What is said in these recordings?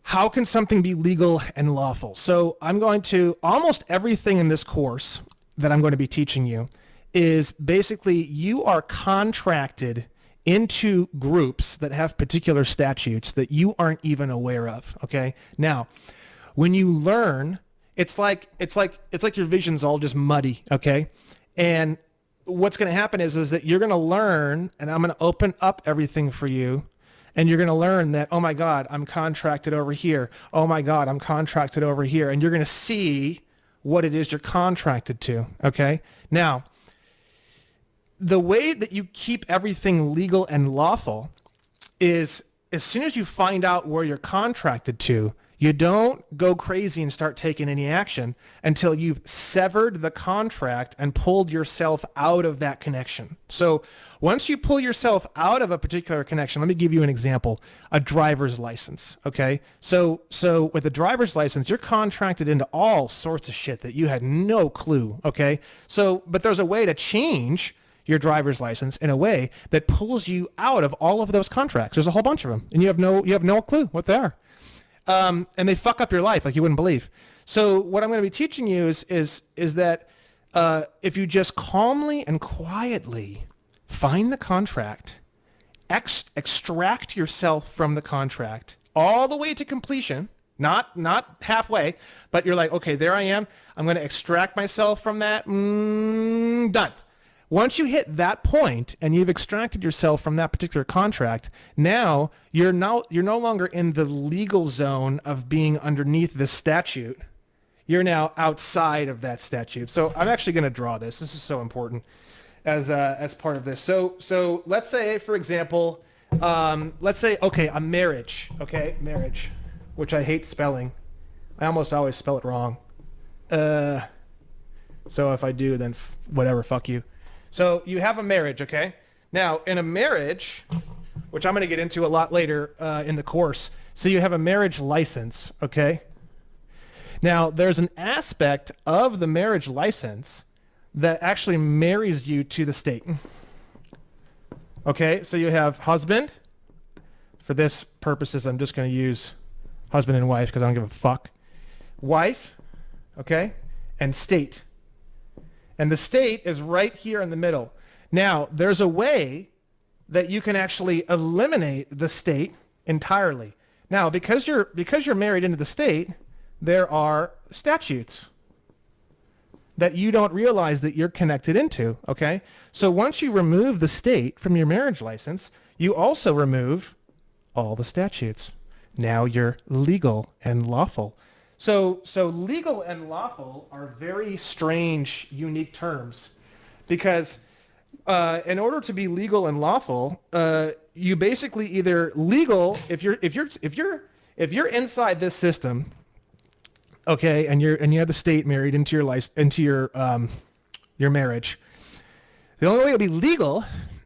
how can something be legal and lawful? So I'm going to, almost everything in this course that I'm going to be teaching you is basically you are contracted into groups that have particular statutes that you aren't even aware of. Okay. Now, when you learn, it's like your vision's all just muddy. Okay. And what's going to happen is that you're going to learn, and I'm going to open up everything for you. And you're going to learn that, oh my God, I'm contracted over here. Oh my God, I'm contracted over here. And you're going to see what it is you're contracted to. Okay. Now, the way that you keep everything legal and lawful is as soon as you find out where you're contracted to, you don't go crazy and start taking any action until you've severed the contract and pulled yourself out of that connection. So once you pull yourself out of a particular connection, let me give you an example, a driver's license. Okay. So with a driver's license, you're contracted into all sorts of shit that you had no clue. Okay. But there's a way to change your driver's license in a way that pulls you out of all of those contracts. There's a whole bunch of them and you have no clue what they are. And they fuck up your life like you wouldn't believe. So what I'm going to be teaching you is that if you just calmly and quietly find the contract, extract yourself from the contract all the way to completion, not halfway, but you're like, okay, there I am. I'm going to extract myself from that. Done. Once you hit that point and you've extracted yourself from that particular contract, now you're no longer in the legal zone of being underneath this statute. You're now outside of that statute. So I'm actually going to draw this. This is so important as part of this. So let's say, for example, okay, a marriage. Okay, marriage, which I hate spelling. I almost always spell it wrong. So if I do, then whatever, fuck you. So you have a marriage, okay? Now, in a marriage, which I'm going to get into a lot later in the course, so you have a marriage license, okay? Now, there's an aspect of the marriage license that actually marries you to the state. Okay, so you have husband. For this purposes, I'm just going to use husband and wife because I don't give a fuck. Wife, okay, and state. And the state is right here in the middle. Now, there's a way that you can actually eliminate the state entirely. Now, because you're married into the state, there are statutes that you don't realize that you're connected into, okay? So once you remove the state from your marriage license, you also remove all the statutes. Now you're legal and lawful. So legal and lawful are very strange, unique terms, because in order to be legal and lawful, you basically either legal if you're inside this system, okay, and you have the state married into your marriage. The only way to be legal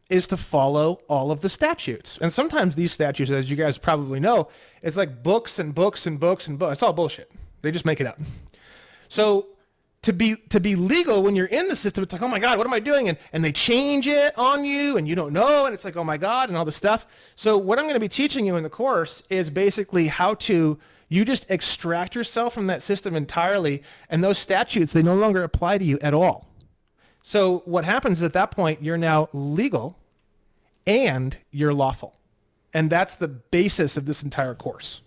is to follow all of the statutes, and sometimes these statutes, as you guys probably know, it's like books and books and books and books. It's all bullshit. They just make it up. So to be legal when you're in the system, it's like, oh my God, what am I doing? And they change it on you and you don't know. And it's like, oh my God, and all this stuff. So what I'm going to be teaching you in the course is basically how to, you just extract yourself from that system entirely. And those statutes, they no longer apply to you at all. So what happens at that point, you're now legal and you're lawful. And that's the basis of this entire course.